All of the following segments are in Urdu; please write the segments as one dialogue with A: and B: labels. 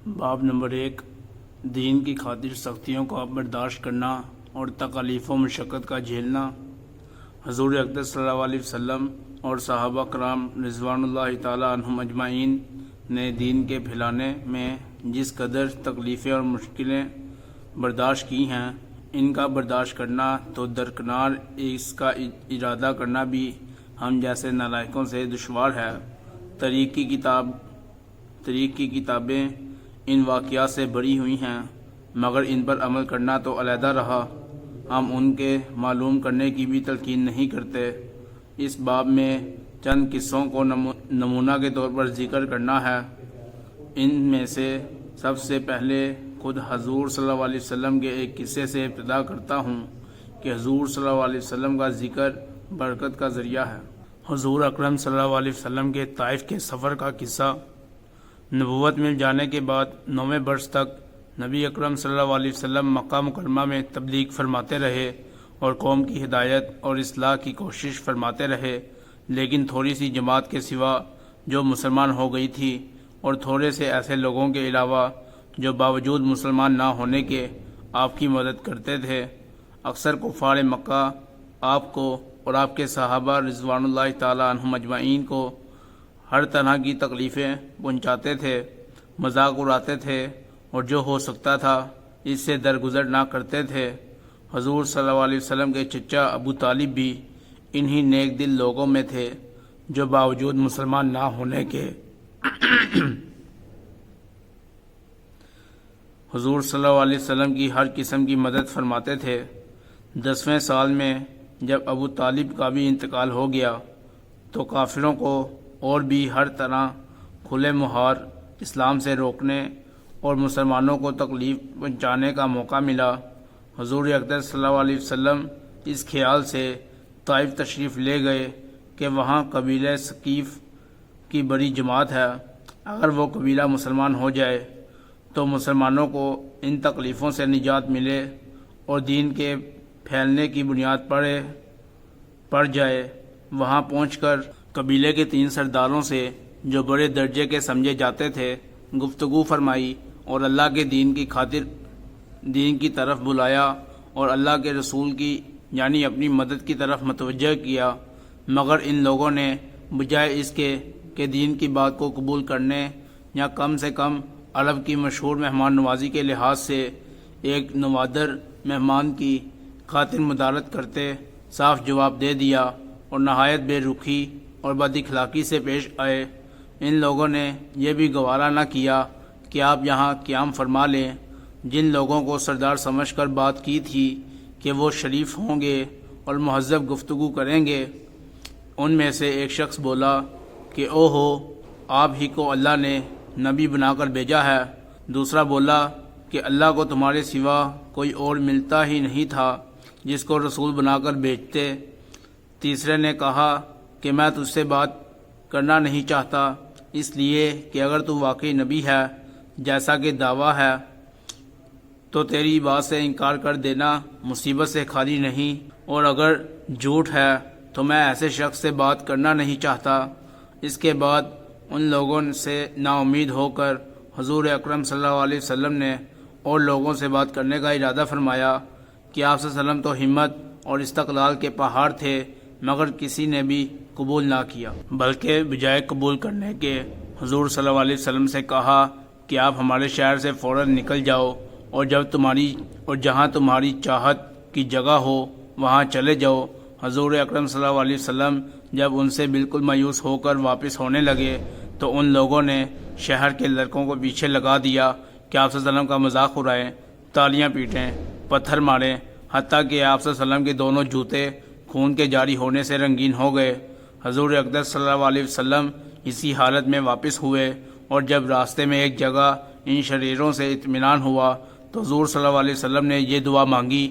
A: باب نمبر 1، دین کی خاطر سختیوں کا برداشت کرنا اور تکالیف و مشقت کا جھیلنا۔ حضور اقدس صلی اللہ علیہ وسلم اور صحابہ کرام رضوان اللہ تعالی عنہم اجمعین نے دین کے پھیلانے میں جس قدر تکلیفیں اور مشکلیں برداشت کی ہیں، ان کا برداشت کرنا تو درکنار اس کا ارادہ کرنا بھی ہم جیسے نالائقوں سے دشوار ہے۔ طریق کی کتابیں ان واقعات سے بری ہوئی ہیں، مگر ان پر عمل کرنا تو علیحدہ رہا۔ ہم ان کے معلوم کرنے کی بھی تلقین نہیں کرتے۔ اس باب میں چند قصوں کو نمونہ کے طور پر ذکر کرنا ہے۔ ان میں سے سب سے پہلے خود حضور صلی اللہ علیہ وسلم کے ایک قصے سے ابتدا کرتا ہوں کہ حضور صلی اللہ علیہ وسلم کا ذکر برکت کا ذریعہ ہے۔ حضور اکرم صلی اللہ علیہ وسلم کے طائف کے سفر کا قصہ۔ نبوت مل جانے کے بعد 9ویں برس تک نبی اکرم صلی اللہ علیہ وسلم مکہ مکرمہ میں تبلیغ فرماتے رہے اور قوم کی ہدایت اور اصلاح کی کوشش فرماتے رہے، لیکن تھوڑی سی جماعت کے سوا جو مسلمان ہو گئی تھی اور تھوڑے سے ایسے لوگوں کے علاوہ جو باوجود مسلمان نہ ہونے کے آپ کی مدد کرتے تھے، اکثر کفار مکہ آپ کو اور آپ کے صحابہ رضوان اللہ تعالی عنہم اجمعین کو ہر طرح کی تکلیفیں پہنچاتے تھے، مذاق اڑاتے تھے اور جو ہو سکتا تھا اس سے درگزر نہ کرتے تھے۔ حضور صلی اللہ علیہ وسلم کے چچا ابو طالب بھی انہی نیک دل لوگوں میں تھے جو باوجود مسلمان نہ ہونے کے حضور صلی اللہ علیہ وسلم کی ہر قسم کی مدد فرماتے تھے۔ 10ویں سال میں جب ابو طالب کا بھی انتقال ہو گیا تو کافروں کو اور بھی ہر طرح کھلے مہار اسلام سے روکنے اور مسلمانوں کو تکلیف پہنچانے کا موقع ملا۔ حضور اقدس صلی اللہ علیہ وسلم اس خیال سے طائف تشریف لے گئے کہ وہاں قبیلہ ثقیف کی بڑی جماعت ہے، اگر وہ قبیلہ مسلمان ہو جائے تو مسلمانوں کو ان تکلیفوں سے نجات ملے اور دین کے پھیلنے کی بنیاد پڑ جائے۔ وہاں پہنچ کر قبیلے کے 3 سرداروں سے جو بڑے درجے کے سمجھے جاتے تھے گفتگو فرمائی اور اللہ کے دین کی خاطر دین کی طرف بلایا اور اللہ کے رسول کی یعنی اپنی مدد کی طرف متوجہ کیا، مگر ان لوگوں نے بجائے اس کے کہ دین کی بات کو قبول کرنے یا کم سے کم عرب کی مشہور مہمان نوازی کے لحاظ سے ایک نوادر مہمان کی خاطر مدارت کرتے صاف جواب دے دیا اور نہایت بے رخی اور بد اخلاقی سے پیش آئے۔ ان لوگوں نے یہ بھی گوارا نہ کیا کہ آپ یہاں قیام فرما لیں۔ جن لوگوں کو سردار سمجھ کر بات کی تھی کہ وہ شریف ہوں گے اور مہذب گفتگو کریں گے، ان میں سے ایک شخص بولا کہ او ہو، آپ ہی کو اللہ نے نبی بنا کر بھیجا ہے۔ دوسرا بولا کہ اللہ کو تمہارے سوا کوئی اور ملتا ہی نہیں تھا جس کو رسول بنا کر بھیجتے۔ تیسرے نے کہا کہ میں تجھ سے بات کرنا نہیں چاہتا، اس لیے کہ اگر تو واقعی نبی ہے جیسا کہ دعویٰ ہے تو تیری بات سے انکار کر دینا مصیبت سے خالی نہیں، اور اگر جھوٹ ہے تو میں ایسے شخص سے بات کرنا نہیں چاہتا۔ اس کے بعد ان لوگوں سے نا امید ہو کر حضور اکرم صلی اللہ علیہ وسلم نے اور لوگوں سے بات کرنے کا ارادہ فرمایا کہ آپ صلی اللہ علیہ وسلم تو ہمت اور استقلال کے پہاڑ تھے، مگر کسی نے بھی قبول نہ کیا، بلکہ بجائے قبول کرنے کے حضور صلی اللہ علیہ وسلم سے کہا کہ آپ ہمارے شہر سے فوراً نکل جاؤ اور جہاں تمہاری چاہت کی جگہ ہو وہاں چلے جاؤ۔ حضور اکرم صلی اللہ علیہ وسلم جب ان سے بالکل مایوس ہو کر واپس ہونے لگے تو ان لوگوں نے شہر کے لڑکوں کو پیچھے لگا دیا کہ آپ صلی اللہ علیہ وسلم کا مذاق اڑائیں، تالیاں پیٹیں، پتھر ماریں، حتیٰ کہ آپ صلی اللہ علیہ وسلم کے دونوں جوتے خون کے جاری ہونے سے رنگین ہو گئے۔ حضور اقدس صلی اللہ علیہ وسلم اسی حالت میں واپس ہوئے اور جب راستے میں ایک جگہ ان شریروں سے اطمینان ہوا تو حضور صلی اللہ علیہ وسلم نے یہ دعا مانگی،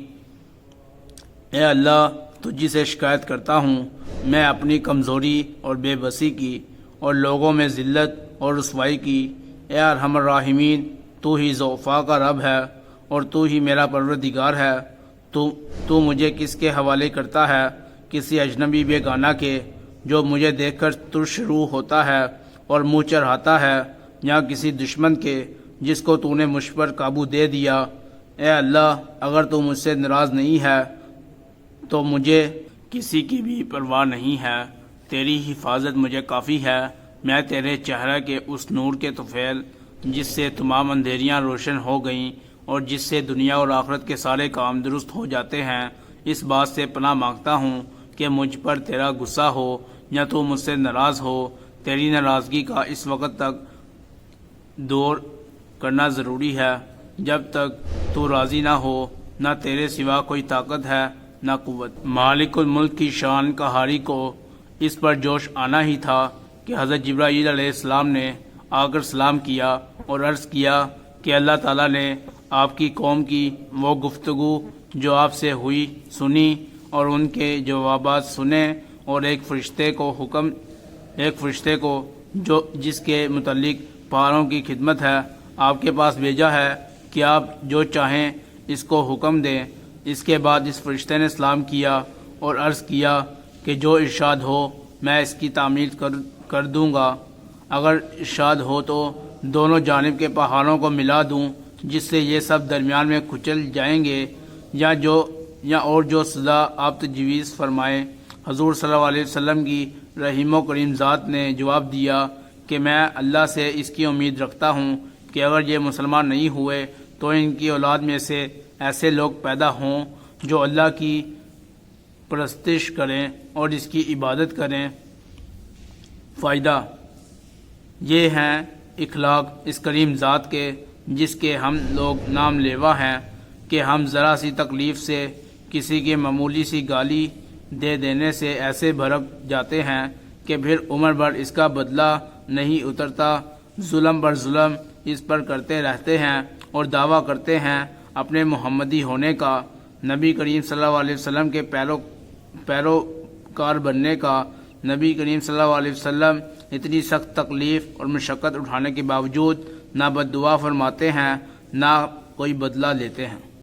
A: اے اللہ، تجھی سے شکایت کرتا ہوں، میں اپنی کمزوری اور بے بسی کی اور لوگوں میں ذلت اور رسوائی کی۔ اے ارحم الراحمین، تو ہی ضعفاء کا رب ہے اور تو ہی میرا پروردگار ہے۔ تو مجھے کس کے حوالے کرتا ہے؟ کسی اجنبی بیگانہ کے جو مجھے دیکھ کر ترش روح ہوتا ہے اور منہ چڑھاتا ہے، یا کسی دشمن کے جس کو تو نے مجھ پر قابو دے دیا۔ اے اللہ، اگر تو مجھ سے ناراض نہیں ہے تو مجھے کسی کی بھی پرواہ نہیں ہے، تیری حفاظت مجھے کافی ہے۔ میں تیرے چہرے کے اس نور کے طفیل جس سے تمام اندھیریاں روشن ہو گئیں اور جس سے دنیا اور آخرت کے سارے کام درست ہو جاتے ہیں، اس بات سے پناہ مانگتا ہوں کہ مجھ پر تیرا غصہ ہو یا تو مجھ سے ناراض ہو۔ تیری ناراضگی کا اس وقت تک دور کرنا ضروری ہے جب تک تو راضی نہ ہو۔ نہ تیرے سوا کوئی طاقت ہے نہ قوت۔ مالک الملک کی شان قہاری کو اس پر جوش آنا ہی تھا کہ حضرت جبرائیل علیہ السلام نے آ کر سلام کیا اور عرض کیا کہ اللہ تعالیٰ نے آپ کی قوم کی وہ گفتگو جو آپ سے ہوئی سنی اور ان کے جوابات سنے، اور ایک فرشتے کو جو جس کے متعلق پہاڑوں کی خدمت ہے آپ کے پاس بھیجا ہے کہ آپ جو چاہیں اس کو حکم دیں۔ اس کے بعد اس فرشتے نے سلام کیا اور عرض کیا کہ جو ارشاد ہو میں اس کی تعمیل کر دوں گا۔ اگر ارشاد ہو تو دونوں جانب کے پہاڑوں کو ملا دوں جس سے یہ سب درمیان میں کچل جائیں گے، اور جو سزا آپ تجویز فرمائیں۔ حضور صلی اللہ علیہ وسلم کی رحیم و کریم ذات نے جواب دیا کہ میں اللہ سے اس کی امید رکھتا ہوں کہ اگر یہ مسلمان نہیں ہوئے تو ان کی اولاد میں سے ایسے لوگ پیدا ہوں جو اللہ کی پرستش کریں اور اس کی عبادت کریں۔ فائدہ یہ ہیں اخلاق اس کریم ذات کے جس کے ہم لوگ نام لیوا ہیں کہ ہم ذرا سی تکلیف سے کسی کی معمولی سی گالی دے دینے سے ایسے بھڑک جاتے ہیں کہ پھر عمر بھر اس کا بدلہ نہیں اترتا۔ ظلم پر ظلم اس پر کرتے رہتے ہیں اور دعویٰ کرتے ہیں اپنے محمدی ہونے کا، نبی کریم صلی اللہ علیہ وسلم کے پیروکار بننے کا۔ نبی کریم صلی اللہ علیہ وسلم اتنی سخت تکلیف اور مشقت اٹھانے کے باوجود نہ بد دعا فرماتے ہیں نہ کوئی بدلہ لیتے ہیں۔